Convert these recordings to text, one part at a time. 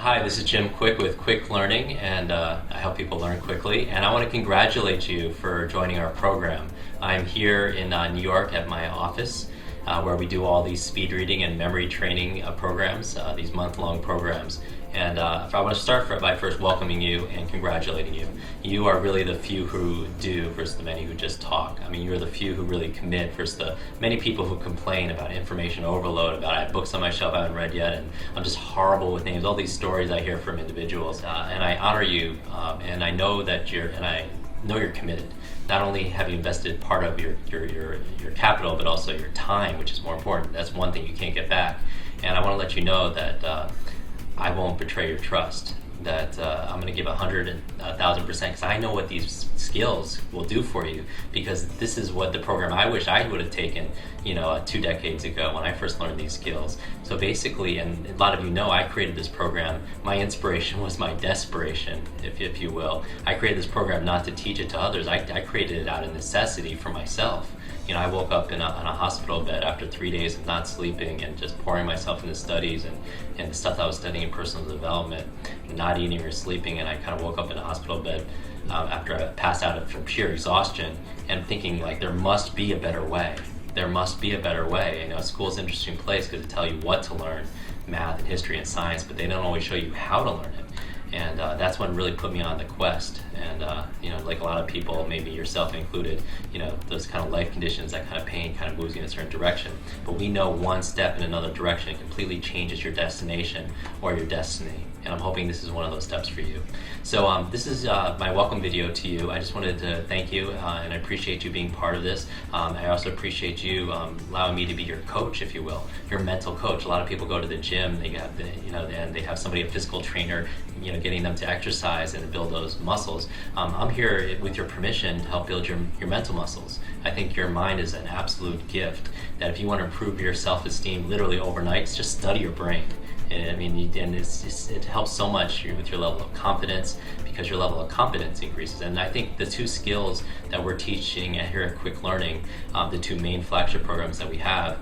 Hi, this is Jim Quick with Quick Learning, and I help people learn quickly. And I want to congratulate you for joining our program. I'm here in New York at my office, where we do all these speed reading and memory training programs, these month-long programs. And I want to start by first welcoming you and congratulating you. You are really the few who do versus the many who just talk. I mean, you're the few who really commit versus the many people who complain about information overload, about I have books on my shelf I haven't read yet, and I'm just horrible with names. All these stories I hear from individuals, and I honor you, and I know that you're committed. Not only have you invested part of your capital, but also your time, which is more important. That's one thing you can't get back. And I want to let you know that I won't betray your trust, that I'm going to give 100,000%, because I know what these skills will do for you, because this is what the program I wish I would have taken 2 decades ago when I first learned these skills. So basically, and a lot of you know, I created this program. My inspiration was my desperation, if you will. I created this program not to teach it to others. I created it out of necessity for myself. I woke up on a hospital bed after 3 days of not sleeping and just pouring myself into studies and the stuff I was studying in personal development, not eating or sleeping, and I kind of woke up in a hospital bed after I passed out from pure exhaustion and thinking, like, there must be a better way. There must be a better way. School's an interesting place because they tell you what to learn, math and history and science, but they don't always show you how to learn it. And that's what really put me on the quest. And like a lot of people, maybe yourself included, those kind of life conditions, that kind of pain kind of moves you in a certain direction. But we know one step in another direction completely changes your destination or your destiny. And I'm hoping this is one of those steps for you. So this is my welcome video to you. I just wanted to thank you, and I appreciate you being part of this. I also appreciate you allowing me to be your coach, if you will, your mental coach. A lot of people go to the gym, they have and they have somebody, a physical trainer, getting them to exercise and build those muscles. I'm here with your permission to help build your mental muscles. I think your mind is an absolute gift, that if you want to improve your self-esteem literally overnight, just study your brain. And it helps so much with your level of confidence, because your level of competence increases. And I think the two skills that we're teaching here at Quick Learning, the two main flagship programs that we have,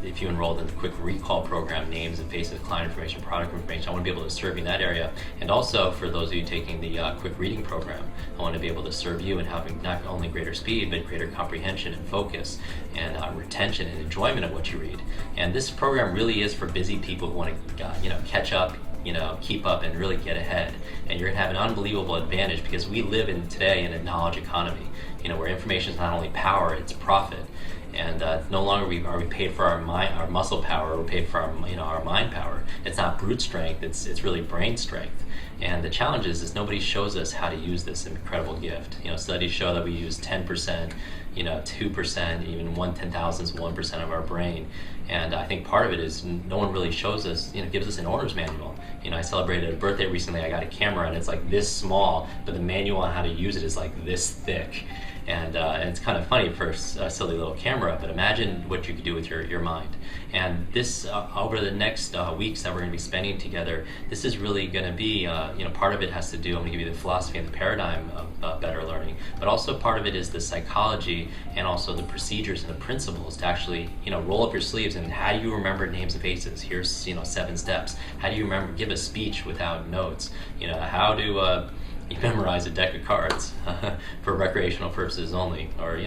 if you enrolled in the Quick Recall program, names and faces, client information, product information, I want to be able to serve you in that area. And also for those of you taking the Quick Reading program, I want to be able to serve you in having not only greater speed, but greater comprehension and focus and retention and enjoyment of what you read. And this program really is for busy people who want to catch up, keep up and really get ahead. And you're gonna have an unbelievable advantage, because we live today in a knowledge economy, where information is not only power, it's profit. And no longer are we paid for our muscle power, we're paid for our mind power. It's not brute strength, it's really brain strength. And the challenge is nobody shows us how to use this incredible gift. Studies show that we use 10%, 2%, even 1/10,000th, 1% of our brain. And I think part of it is no one really shows us, gives us an owner's manual. I celebrated a birthday recently, I got a camera and it's like this small, but the manual on how to use it is like this thick. And it's kind of funny for a silly little camera, but imagine what you could do with your mind. And this, over the next weeks that we're going to be spending together, this is really going to be, part of it has to do, I'm going to give you the philosophy and the paradigm of better learning, but also part of it is the psychology and also the procedures and the principles to actually, roll up your sleeves. And how do you remember names and faces? Here's, 7 steps. How do you give a speech without notes? How do you memorize a deck of cards for recreational purposes only, or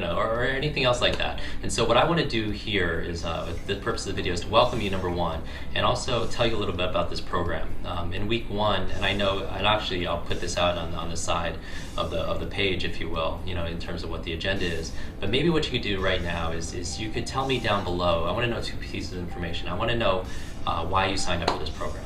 anything else like that. And so what I want to do here is, the purpose of the video is to welcome you, number one, and also tell you a little bit about this program. In week 1, and actually I'll put this out on the side of the page, if you will, in terms of what the agenda is. But maybe what you could do right now is you could tell me down below. I want to know 2 pieces of information. I want to know why you signed up for this program.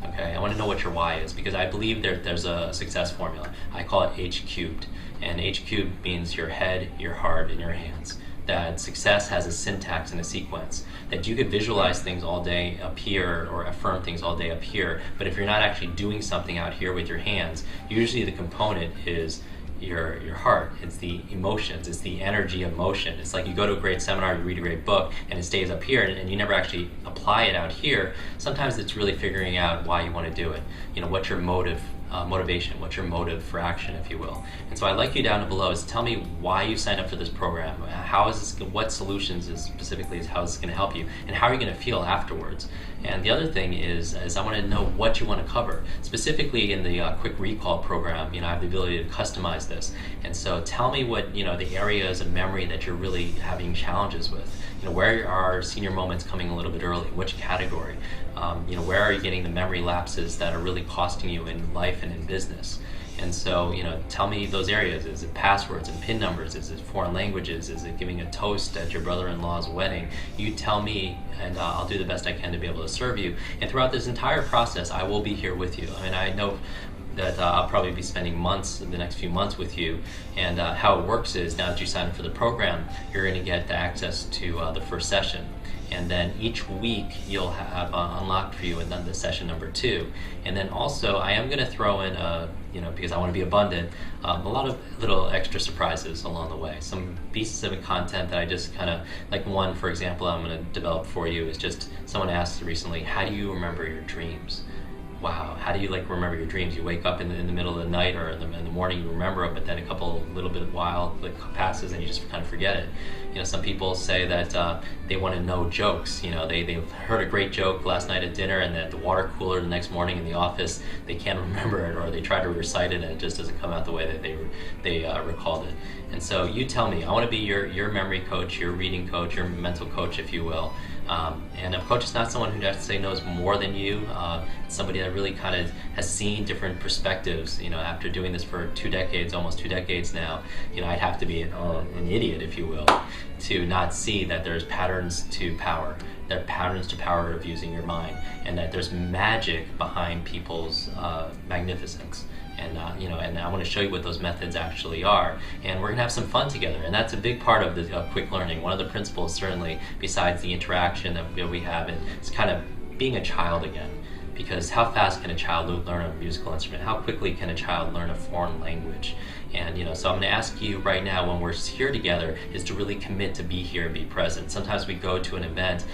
Okay, I want to know what your why is, because I believe there's a success formula. I call it H cubed, and H cubed means your head, your heart, and your hands. That success has a syntax and a sequence, that you could visualize things all day up here or affirm things all day up here, but if you're not actually doing something out here with your hands, usually the component is your heart. It's the emotions, it's the energy of motion. It's like you go to a great seminar, you read a great book, and it stays up here, and you never actually apply it out here. Sometimes it's really figuring out why you want to do it. What's your motive motivation? What's your motive for action, if you will? And so I'd like you down below is tell me why you signed up for this program. How is this? What solutions is specifically is how it's going to help you, and how are you going to feel afterwards? And the other thing is I want to know what you want to cover. Specifically in the quick recall program, I have the ability to customize this. And so tell me what the areas of memory that you're really having challenges with. Where are senior moments coming a little bit early? Which category? Where are you getting the memory lapses that are really costing you in life and in business? And so, tell me those areas. Is it passwords and PIN numbers? Is it foreign languages? Is it giving a toast at your brother-in-law's wedding? You tell me, and I'll do the best I can to be able to serve you. And throughout this entire process, I will be here with you. I know that I'll probably be spending months, the next few months with you. And how it works is, now that you sign up for the program, you're going to get access to the first session. And then each week you'll have unlocked for you, and then the session number 2. And then also I am going to throw in, because I want to be abundant, a lot of little extra surprises along the way. Some pieces of content that I just kind of, like one, for example, I'm going to develop for you is just, someone asked recently, how do you remember your dreams? Wow, how do you remember your dreams? You wake up in the middle of the night or in the morning, you remember it, but then a little bit while passes and you just kind of forget it. Some people say that they want to know jokes. They've heard a great joke last night at dinner, and at the water cooler the next morning in the office, they can't remember it, or they try to recite it and it just doesn't come out the way that they recalled it. And so you tell me, I want to be your memory coach, your reading coach, your mental coach, if you will. And a coach is not someone who necessarily knows more than you. It's somebody that really kind of has seen different perspectives. After doing this for almost 2 decades now, I'd have to be an idiot, if you will, to not see that there's patterns to power. There are patterns to power of using your mind, and that there's magic behind people's magnificence. And and I want to show you what those methods actually are, and we're gonna have some fun together. And that's a big part of the quick learning. One of the principles, certainly, besides the interaction that we have, it's kind of being a child again. Because how fast can a child learn a musical instrument? How quickly can a child learn a foreign language? And so I'm going to ask you right now, when we're here together, is to really commit to be here and be present. Sometimes we go to an event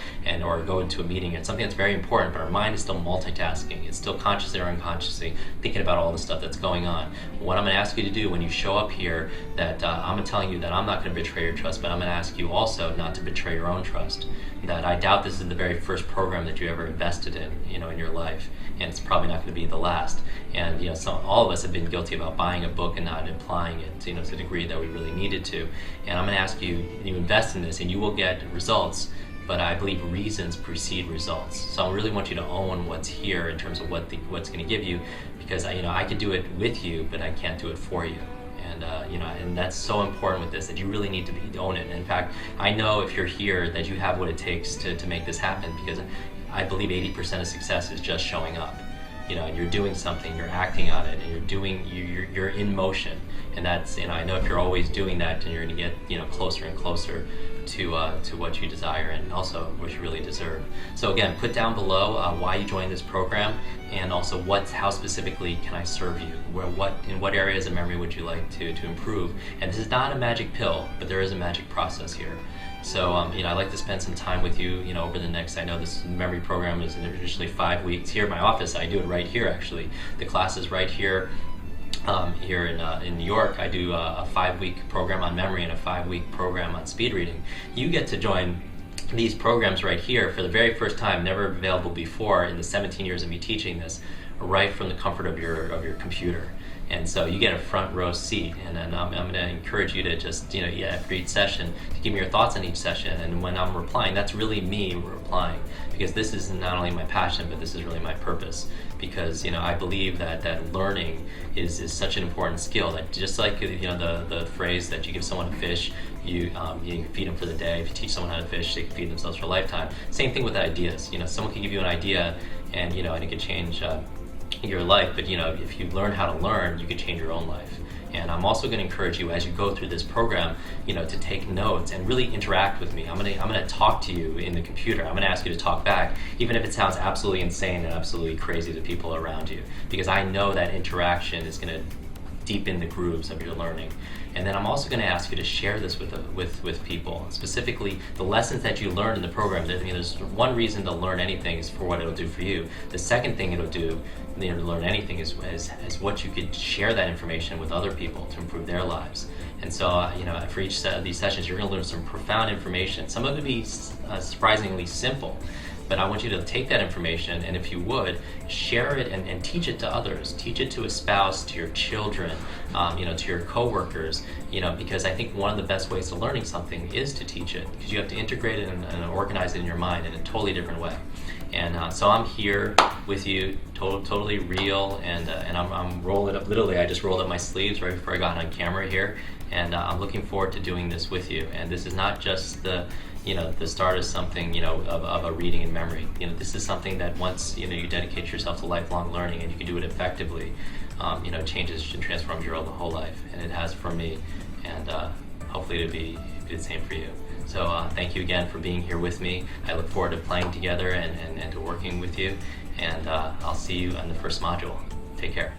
or go into a meeting and something that's very important, but our mind is still multitasking. It's still consciously or unconsciously thinking about all the stuff that's going on. What I'm going to ask you to do when you show up here, that I'm telling you that I'm not going to betray your trust, but I'm going to ask you also not to betray your own trust. That I doubt this is the very first program that you ever invested in, in your life, and it's probably not going to be the last. And all of us have been guilty about buying a book and not applying it, to the degree that we really needed to. And I'm going to ask you, invest in this, and you will get results. But I believe reasons precede results. So I really want you to own what's here in terms of what's going to give you, because I could do it with you, but I can't do it for you. And that's so important with this, that you really need to own it. And in fact, I know if you're here that you have what it takes to make this happen, because I believe 80% of success is just showing up. And you're doing something, you're acting on it, and you're in motion. And that's, I know if you're always doing that, then you're going to get, closer and closer to what you desire, and also what you really deserve. So again, put down below why you joined this program, and also how specifically can I serve you? In what areas of memory would you like to improve? And this is not a magic pill, but there is a magic process here. So I'd like to spend some time with you, over the next, I know this memory program is initially 5 weeks. Here in my office, I do it right here actually. The class is right here. Here in New York, I do a 5-week program on memory and a 5-week program on speed reading. You get to join these programs right here for the very first time, never available before in the 17 years of me teaching this, right from the comfort of your computer. And so you get a front row seat, and then I'm going to encourage you to just, after each session, to give me your thoughts on each session. And when I'm replying, that's really me replying, because this is not only my passion, but this is really my purpose. Because I believe that learning is such an important skill. That just like the phrase that you give someone a fish, you feed them for the day. If you teach someone how to fish, they can feed themselves for a lifetime. Same thing with ideas. Someone can give you an idea, and it could change your life, but if you learn how to learn, you can change your own life. And I'm also going to encourage you, as you go through this program, to take notes and really interact with me. I'm going to talk to you in the computer. I'm going to ask you to talk back, even if it sounds absolutely insane and absolutely crazy to people around you, because I know that interaction is going to deepen the grooves of your learning. And then I'm also going to ask you to share this with people, specifically the lessons that you learned in the program. I mean, there's one reason to learn anything is for what it'll do for you. The second thing it'll do, to learn anything, is what you could share that information with other people to improve their lives. And so, for each of these sessions, you're going to learn some profound information. Some of it will be surprisingly simple. But I want you to take that information and, if you would, share it and teach it to others. Teach it to a spouse, to your children, to your coworkers, because I think one of the best ways to learning something is to teach it, because you have to integrate it and organize it in your mind in a totally different way. And so I'm here with you, totally real, and I'm rolling up. Literally, I just rolled up my sleeves right before I got on camera here, and I'm looking forward to doing this with you. And this is not just the start of something, of a reading and memory. This is something that once, you dedicate yourself to lifelong learning and you can do it effectively, changes and transforms your whole life. And it has for me, and hopefully it'll be the same for you. So thank you again for being here with me. I look forward to playing together and to working with you. And I'll see you on the first module. Take care.